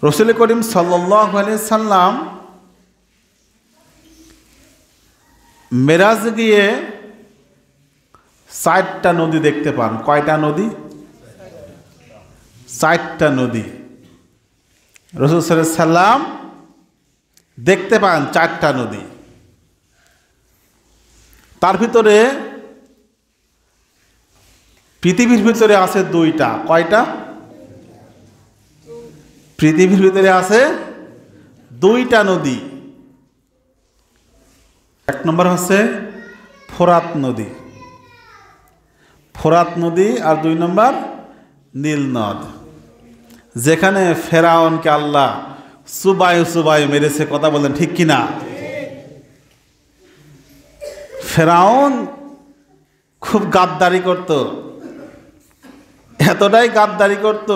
রাসূল করিম সাল্লাল্লাহু আলাইহি সাল্লাম মেরাজ গিয়ে 4টা নদী দেখতে পান। কয়টা নদী? 4টা নদী রাসূল সাল্লাল্লাহু আলাইহি সাল্লাম দেখতে পান, 4টা নদী। তার ভিতরে পৃথিবীর ভিতরে আছে 2টা। কয়টা? পৃথিবীর ভিতরে আছে 2টা নদী। এক নম্বর হচ্ছে ফোরাত নদী, ফোরাত নদী, আর 2 নম্বর নীল নদ, যেখানে ফেরাউনকে আল্লাহ সুবাই মেরেছে। কথা বলেন ঠিক কিনা? ফেরাউন খুব গাদ্দারি করত, এতটাই গাদ্দারি করত।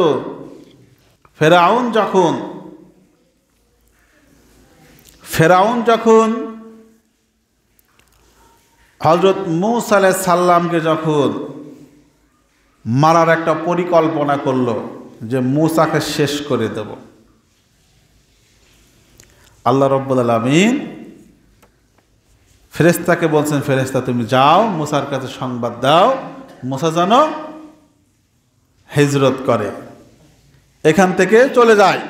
ফেরাউন যখন হযরত মূসা আলাইহিস সালামকে যখন মারার একটা পরিকল্পনা করলো যে মূসাকে শেষ করে দেব, আল্লাহ রাব্বুল আলামিন ফেরেশতাকে বলছেন, ফেরেশতা তুমি যাও মূসার কাছে সংবাদ দাও, মূসা যেন হিজরত করে, এখান থেকে চলে যায়।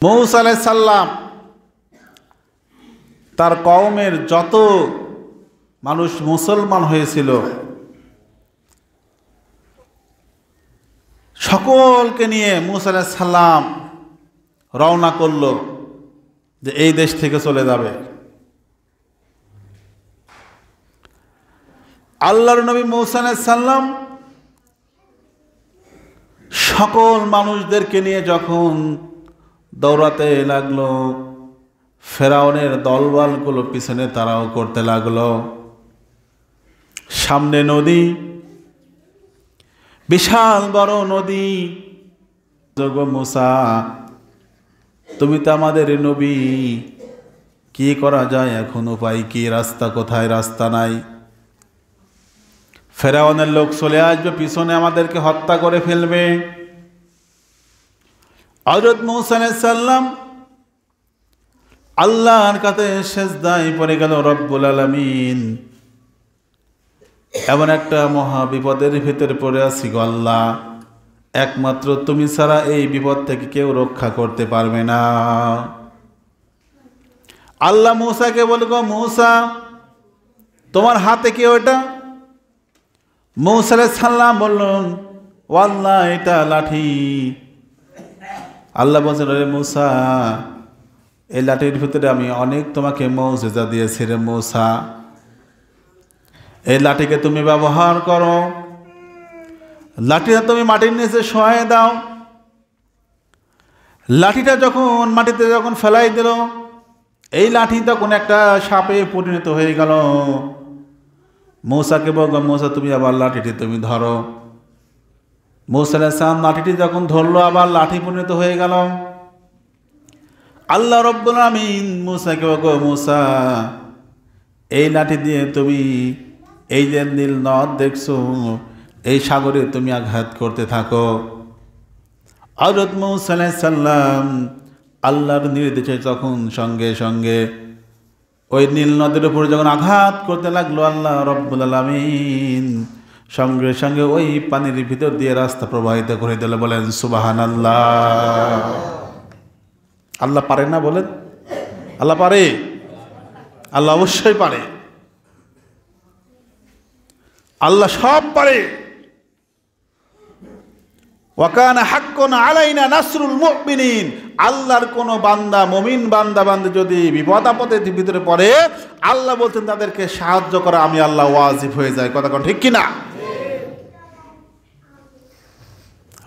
মূসা আলাইহিস সালাম তার কওমের যত মানুষ মুসলমান হয়েছিল সকলকে নিয়ে মূসা আলাইহিস সালাম রওনা করলো যে এই দেশ থেকে চলে যাবে। আল্লাহর নবী মূসা আলাইহিস সালাম সকল মানুষদেরকে নিয়ে যখন দৌড়াতে লাগলো, ফেরাউনের দলবলগুলো পিছনে তারাও করতে লাগলো। সামনে নদী, বিশাল বড় নদী। মূসা তুমি তো আমাদের নবী, কি করা যায় এখন? উপায় কি? রাস্তা কোথায়? রাস্তা নাই। ফেরাউনের লোক চলে আসবে, পিছনে আমাদেরকে হত্যা করে ফেলবে। হযরত মূসা আলাইহিস সালাম আল্লাহর কাছে সেজদায় পড়ে গেল। রব্বুল আলামিন, এমন একটা মহা বিপদের ভিতরে পড়ে আছি গো আল্লাহ, একমাত্র তুমি ছাড়া এই বিপদ থেকে কেউ রক্ষা করতে পারবে না। আল্লাহ মূসাকে বলে, গো মূসা তোমার হাতে কি ওটা? মূসা আলাইহিস সালাম বললেন, ওয়াল্লাহ এটা লাঠি। আল্লাহ বলছেন, রে মূসা এই লাঠির ভিতরে আমি অনেক তোমাকে মুজিজা দিয়েছি রে মূসা, এই লাঠিকে তুমি ব্যবহার করো। লাঠিটা তুমি মাটির নিচে শোয়ায় দাও। লাঠিটা যখন মাটিতে ফেলাই দিল, এই লাঠি তখন একটা সাপে পরিণত হয়ে গেল। মূসাকে বলল, মূসা তুমি আবার লাঠিটি তুমি ধরো। মূসা আলাইহিস সালাম লাঠিটি যখন ধরলো, আবার লাঠি পরিণত হয়ে গেল। আল্লাহ রাব্বুল আলামিন মূসাকে বলল, মূসা এই লাঠি দিয়ে তুমি এই যে নীল নদ দেখছো, এই সাগরে তুমি আঘাত করতে থাকো। হযরত মূসা আলাইহিস সালাম আল্লাহর নির্দেশে তখন সঙ্গে সঙ্গে ওই নীল নদের উপর যখন আঘাত করতে লাগলো, আল্লাহ রাব্বুল আলামিন সঙ্গে সঙ্গে ওই পানির ভিতর দিয়ে রাস্তা প্রবাহিত করে দিল। বলেন সুবহানাল্লাহ। আল্লাহ পারে না? বলেন আল্লাহ পারে? আল্লাহ অবশ্যই পারে, আল্লাহ সব পারে। ওয়াকানা হাক্কুন আলাইনা নাসরুল মুমিনিন। আল্লাহর কোন বান্দা, মুমিন বান্দা বান্দী যদি বিপদ আপদের ভিতরে পড়ে, আল্লাহ বলতেন তাদেরকে সাহায্য করা আমি আল্লাহ ওয়াজিব হয়ে যায়। কথা কোন ঠিক কিনা?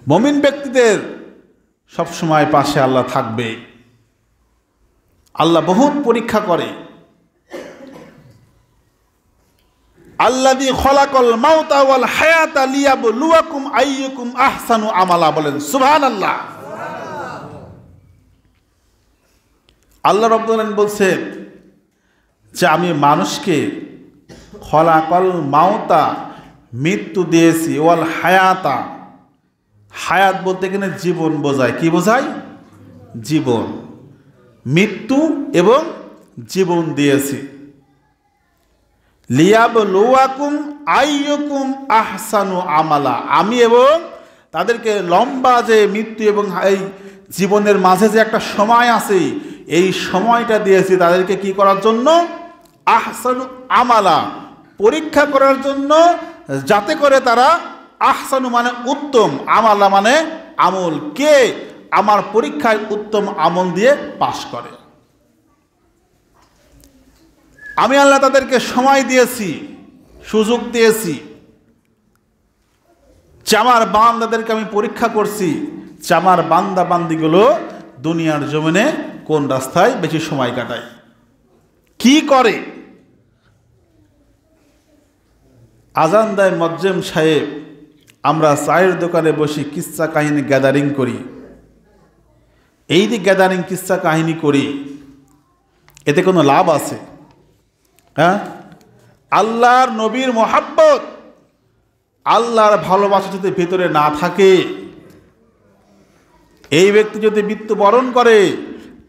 মুমিন ব্যক্তিদের সব সময় পাশে আল্লাহ থাকবে। আল্লাহ বহুত পরীক্ষা করে। আল্লাযী খলাকাল মাউতা ওয়াল হায়াতা লিয়াবলুয়াকুম আইয়ুকুম আহসানু আমালা। বলেন সুবহানাল্লাহ। আল্লাহ রাব্বুল আলামিন বলছেন যে আমি মানুষকে খলাকাল মাউতা মৃত্যু দিয়েছি, ওয়াল হায়াতা হায়াত বলতে এখানে জীবন বোঝায়। কি বোঝায়? জীবন। মৃত্যু এবং জীবন দিয়েছি। লিয়াবলুয়াকুম আইয়ুকুম আহসানু আমালা, আমি এবং তাদেরকে লম্বা যে মৃত্যু এবং এই জীবনের মাঝে যে একটা সময় আছে, এই সময়টা দিয়েছি তাদেরকে কি করার জন্য? আহসানু আমালা, পরীক্ষা করার জন্য, যাতে করে তারা আহসানু মানে উত্তম, আমালা মানে আমল, কে আমার পরীক্ষায় উত্তম আমল দিয়ে পাশ করে। আমি আল্লাহ তাদেরকে সময় দিয়েছি, সুযোগ দিয়েছি, যে আমার বান্দাদেরকে আমি পরীক্ষা করছি, যে আমার বান্দা বান্দিগুলো দুনিয়ার জমিনে কোন রাস্তায় বেশি সময় কাটায়, কি করে। আজান দেয় মজ্জেম সাহেব, আমরা চায়ের দোকানে বসে কিচ্ছা কাহিনী গ্যাদারিং করি। এই যে গ্যাদারিং কিচ্ছা কাহিনী করি, এতে কোনো লাভ আছে? হ্যাঁ, আল্লাহর নবীর মহাব্বত, আল্লাহর ভালোবাসা যদি ভিতরে না থাকে, এই ব্যক্তি যদি মৃত্যুবরণ করে,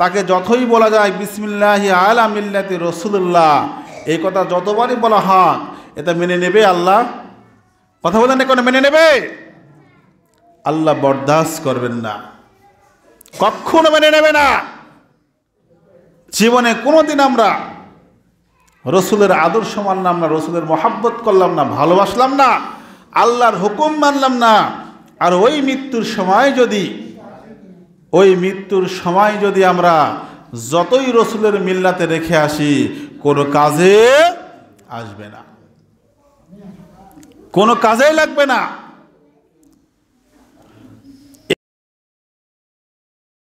তাকে যতই বলা যায় বিসমিল্লাহি আলা মিল্লাতি রাসূলুল্লাহ, এই কথা যতবারই বলা হয়, এটা মেনে নেবে আল্লাহ? কথা বলেন না, কোনো মেনে নেবে? আল্লাহ বরদাস্ত করবেন না, কখনো মেনে নেবে না। জীবনে কোনোদিন আমরা রসুলের আদর্শ মানলাম না, রসুলের মহাব্বত করলাম না, ভালোবাসলাম না, আল্লাহর হুকুম মানলাম না, আর ওই মৃত্যুর সময় যদি আমরা যতই রসুলের মিল্লাতে রেখে আসি, কোনো কাজে আসবে না, কোনো কাজেই লাগবে না।